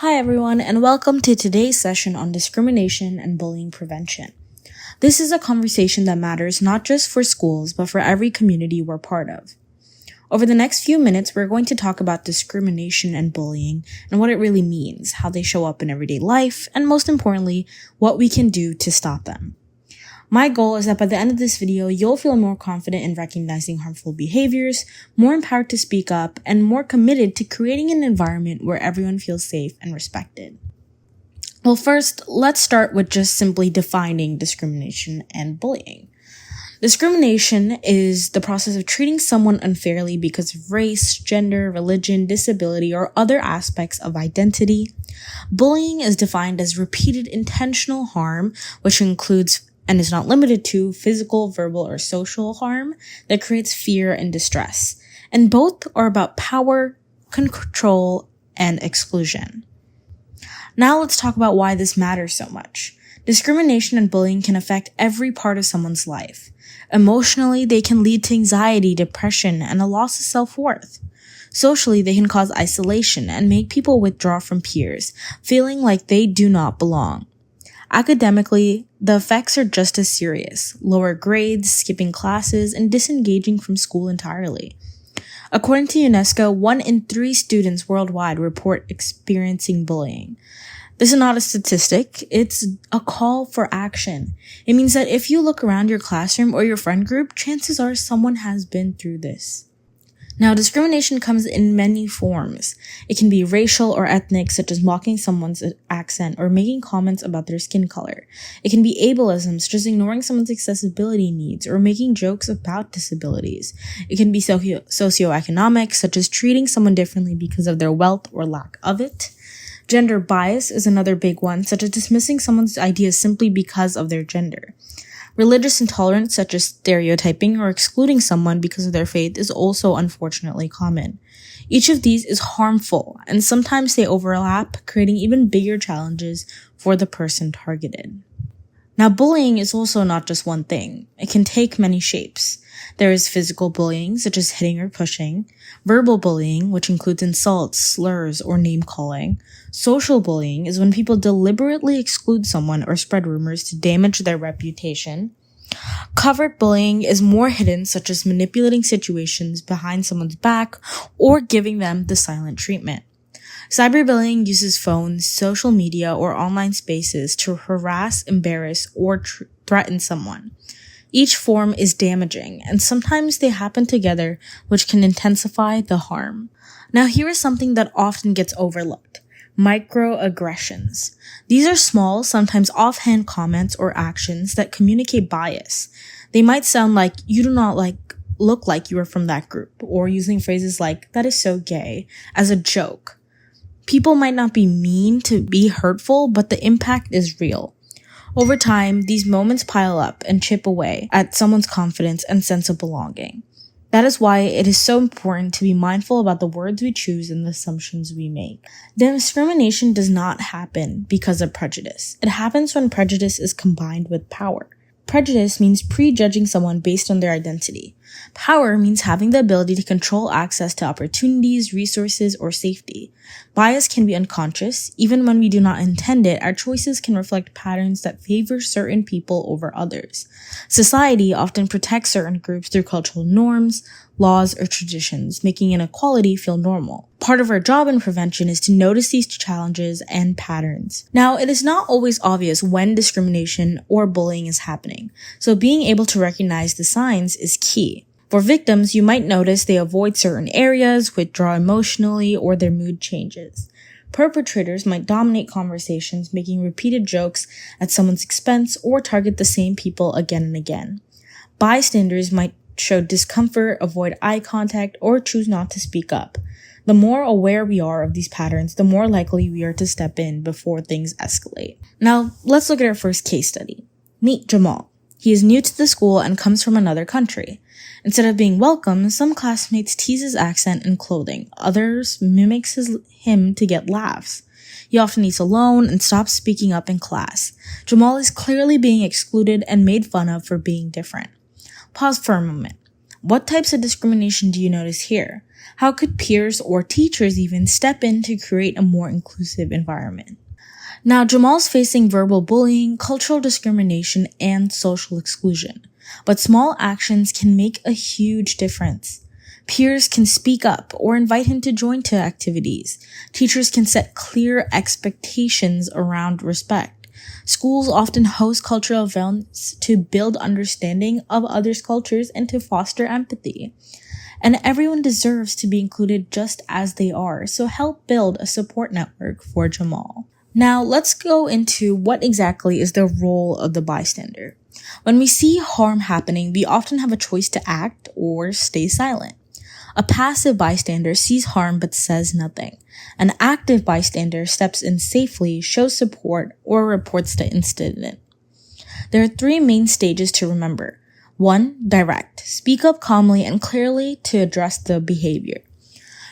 Hi everyone, and welcome to today's session on discrimination and bullying prevention. This is a conversation that matters not just for schools, but for every community we're part of. Over the next few minutes, we're going to talk about discrimination and bullying and what it really means, how they show up in everyday life, and most importantly, what we can do to stop them. My goal is that by the end of this video, you'll feel more confident in recognizing harmful behaviors, more empowered to speak up, and more committed to creating an environment where everyone feels safe and respected. Well, first, let's start with just simply defining discrimination and bullying. Discrimination is the process of treating someone unfairly because of race, gender, religion, disability, or other aspects of identity. Bullying is defined as repeated intentional harm, which includes and is not limited to physical, verbal, or social harm that creates fear and distress. And both are about power, control, and exclusion. Now let's talk about why this matters so much. Discrimination and bullying can affect every part of someone's life. Emotionally, they can lead to anxiety, depression, and a loss of self-worth. Socially, they can cause isolation and make people withdraw from peers, feeling like they do not belong. Academically, the effects are just as serious: lower grades, skipping classes, and disengaging from school entirely. According to UNESCO, 1 in 3 students worldwide report experiencing bullying. This is not a statistic, it's a call for action. It means that if you look around your classroom or your friend group, chances are someone has been through this. Now, discrimination comes in many forms. It can be racial or ethnic, such as mocking someone's accent or making comments about their skin color. It can be ableism, such as ignoring someone's accessibility needs or making jokes about disabilities. It can be socioeconomic, such as treating someone differently because of their wealth or lack of it. Gender bias is another big one, such as dismissing someone's ideas simply because of their gender. Religious intolerance, such as stereotyping or excluding someone because of their faith, is also unfortunately common. Each of these is harmful, and sometimes they overlap, creating even bigger challenges for the person targeted. Now, bullying is also not just one thing. It can take many shapes. There is physical bullying, such as hitting or pushing; verbal bullying, which includes insults, slurs, or name-calling. Social bullying is when people deliberately exclude someone or spread rumors to damage their reputation. Covert bullying is more hidden, such as manipulating situations behind someone's back or giving them the silent treatment. Cyberbullying uses phones, social media, or online spaces to harass, embarrass, or threaten someone. Each form is damaging, and sometimes they happen together, which can intensify the harm. Now, here is something that often gets overlooked: microaggressions. These are small, sometimes offhand comments or actions that communicate bias. They might sound like, "You do not look like you are from that group," or using phrases like, "that is so gay," as a joke. People might not be mean to be hurtful, but the impact is real. Over time, these moments pile up and chip away at someone's confidence and sense of belonging. That is why it is so important to be mindful about the words we choose and the assumptions we make. Discrimination does not happen because of prejudice. It happens when prejudice is combined with power. Prejudice means prejudging someone based on their identity. Power means having the ability to control access to opportunities, resources, or safety. Bias can be unconscious. Even when we do not intend it, our choices can reflect patterns that favor certain people over others. Society often protects certain groups through cultural norms, laws, or traditions, making inequality feel normal. Part of our job in prevention is to notice these challenges and patterns. Now, it is not always obvious when discrimination or bullying is happening, so being able to recognize the signs is key. For victims, you might notice they avoid certain areas, withdraw emotionally, or their mood changes. Perpetrators might dominate conversations, making repeated jokes at someone's expense or target the same people again and again. Bystanders might show discomfort, avoid eye contact, or choose not to speak up. The more aware we are of these patterns, the more likely we are to step in before things escalate. Now, let's look at our first case study. Meet Jamal. He is new to the school and comes from another country. Instead of being welcome, some classmates tease his accent and clothing. Others mimics him to get laughs. He often eats alone and stops speaking up in class. Jamal is clearly being excluded and made fun of for being different. Pause for a moment. What types of discrimination do you notice here? How could peers or teachers even step in to create a more inclusive environment? Now, Jamal's facing verbal bullying, cultural discrimination, and social exclusion. But small actions can make a huge difference. Peers can speak up or invite him to join activities. Teachers can set clear expectations around respect. Schools often host cultural events to build understanding of others' cultures and to foster empathy. And everyone deserves to be included just as they are, so help build a support network for Jamal. Now, let's go into what exactly is the role of the bystander. When we see harm happening, we often have a choice to act or stay silent. A passive bystander sees harm but says nothing. An active bystander steps in safely, shows support, or reports the incident. There are 3 main stages to remember. 1. Direct. Speak up calmly and clearly to address the behavior.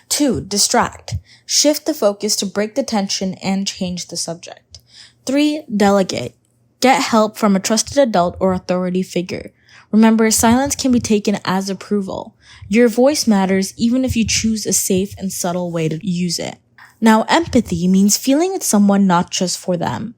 2. Distract. Shift the focus to break the tension and change the subject. 3. Delegate. Get help from a trusted adult or authority figure. Remember, silence can be taken as approval. Your voice matters even if you choose a safe and subtle way to use it. Now, empathy means feeling with someone not just for them.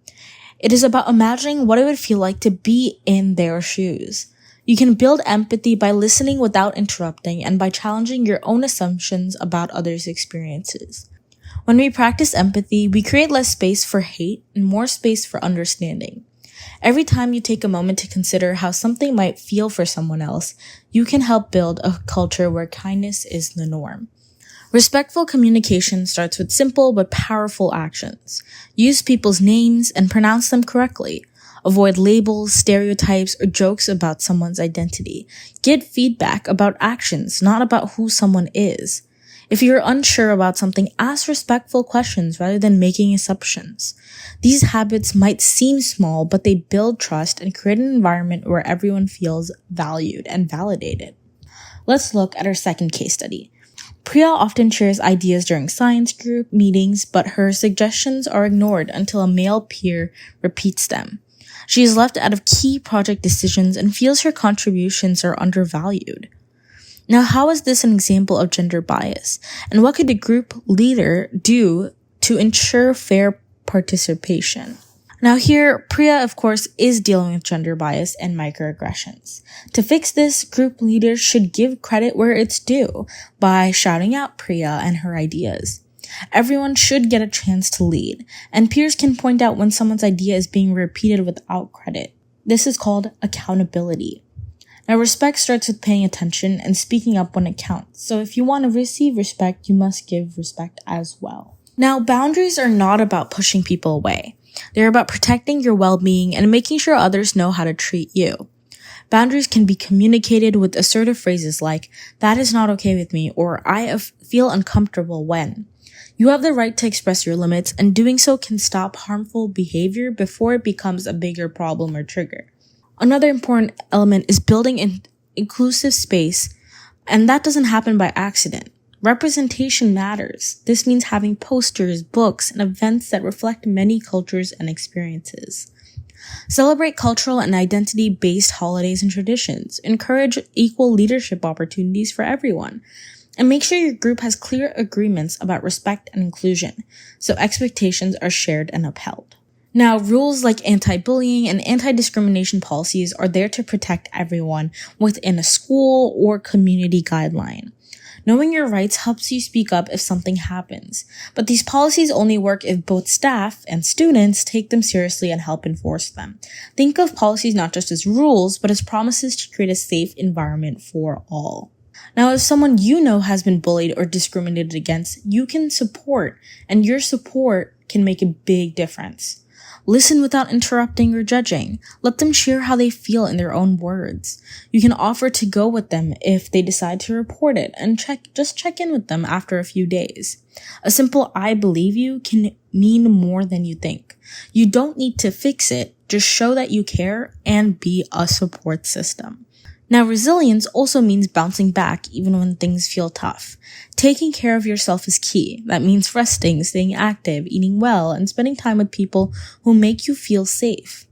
It is about imagining what it would feel like to be in their shoes. You can build empathy by listening without interrupting and by challenging your own assumptions about others' experiences. When we practice empathy, we create less space for hate and more space for understanding. Every time you take a moment to consider how something might feel for someone else, you can help build a culture where kindness is the norm. Respectful communication starts with simple but powerful actions. Use people's names and pronounce them correctly. Avoid labels, stereotypes, or jokes about someone's identity. Get feedback about actions, not about who someone is. If you're unsure about something, ask respectful questions rather than making assumptions. These habits might seem small, but they build trust and create an environment where everyone feels valued and validated. Let's look at our second case study. Priya often shares ideas during science group meetings, but her suggestions are ignored until a male peer repeats them. She is left out of key project decisions and feels her contributions are undervalued. Now, how is this an example of gender bias? And what could the group leader do to ensure fair participation? Now here, Priya, of course, is dealing with gender bias and microaggressions. To fix this, group leaders should give credit where it's due by shouting out Priya and her ideas. Everyone should get a chance to lead, and peers can point out when someone's idea is being repeated without credit. This is called accountability. Now, respect starts with paying attention and speaking up when it counts. So if you want to receive respect, you must give respect as well. Now, boundaries are not about pushing people away. They're about protecting your well-being and making sure others know how to treat you. Boundaries can be communicated with assertive phrases like, "That is not okay with me," or "I feel uncomfortable when." You have the right to express your limits, and doing so can stop harmful behavior before it becomes a bigger problem or trigger. Another important element is building an inclusive space, and that doesn't happen by accident. Representation matters. This means having posters, books, and events that reflect many cultures and experiences. Celebrate cultural and identity-based holidays and traditions. Encourage equal leadership opportunities for everyone. And make sure your group has clear agreements about respect and inclusion, so expectations are shared and upheld. Now, rules like anti-bullying and anti-discrimination policies are there to protect everyone within a school or community guideline. Knowing your rights helps you speak up if something happens, but these policies only work if both staff and students take them seriously and help enforce them. Think of policies not just as rules, but as promises to create a safe environment for all. Now, if someone you know has been bullied or discriminated against, you can support, and your support can make a big difference. Listen without interrupting or judging. Let them share how they feel in their own words. You can offer to go with them if they decide to report it, and just check in with them after a few days. A simple "I believe you" can mean more than you think. You don't need to fix it, just show that you care and be a support system. Now, resilience also means bouncing back even when things feel tough. Taking care of yourself is key. That means resting, staying active, eating well, and spending time with people who make you feel safe.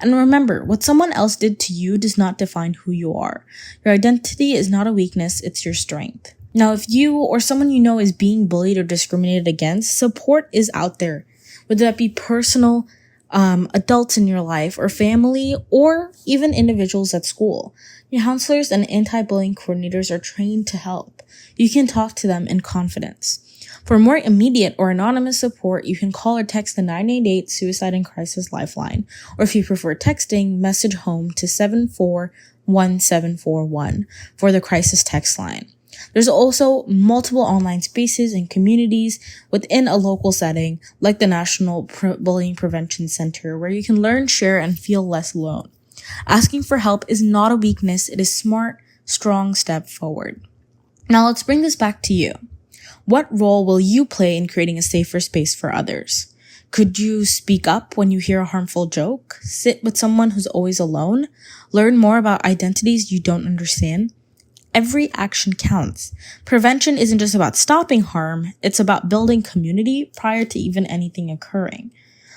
And remember, what someone else did to you does not define who you are. Your identity is not a weakness, it's your strength. Now, if you or someone you know is being bullied or discriminated against, support is out there, whether that be personal, adults in your life or family, or even individuals at school. Your counselors and anti-bullying coordinators are trained to help. You can talk to them in confidence. For more immediate or anonymous support, you can call or text the 988 Suicide and Crisis Lifeline, or if you prefer texting, message HOME to 741741 for the crisis text line. There's also multiple online spaces and communities within a local setting, like the National Bullying Prevention Center, where you can learn, share, and feel less alone. Asking for help is not a weakness, it is a smart, strong step forward. Now let's bring this back to you. What role will you play in creating a safer space for others? Could you speak up when you hear a harmful joke? Sit with someone who's always alone? Learn more about identities you don't understand? Every action counts. Prevention isn't just about stopping harm, it's about building community prior to even anything occurring.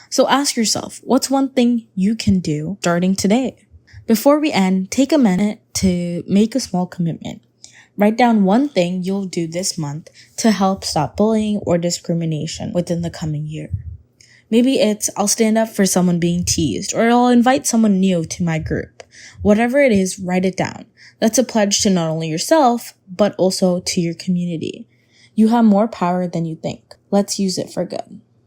So ask yourself, what's one thing you can do starting today? Before we end, take a minute to make a small commitment. Write down one thing you'll do this month to help stop bullying or discrimination within the coming year. Maybe it's, I'll stand up for someone being teased, or I'll invite someone new to my group. Whatever it is, write it down. That's a pledge to not only yourself, but also to your community. You have more power than you think. Let's use it for good.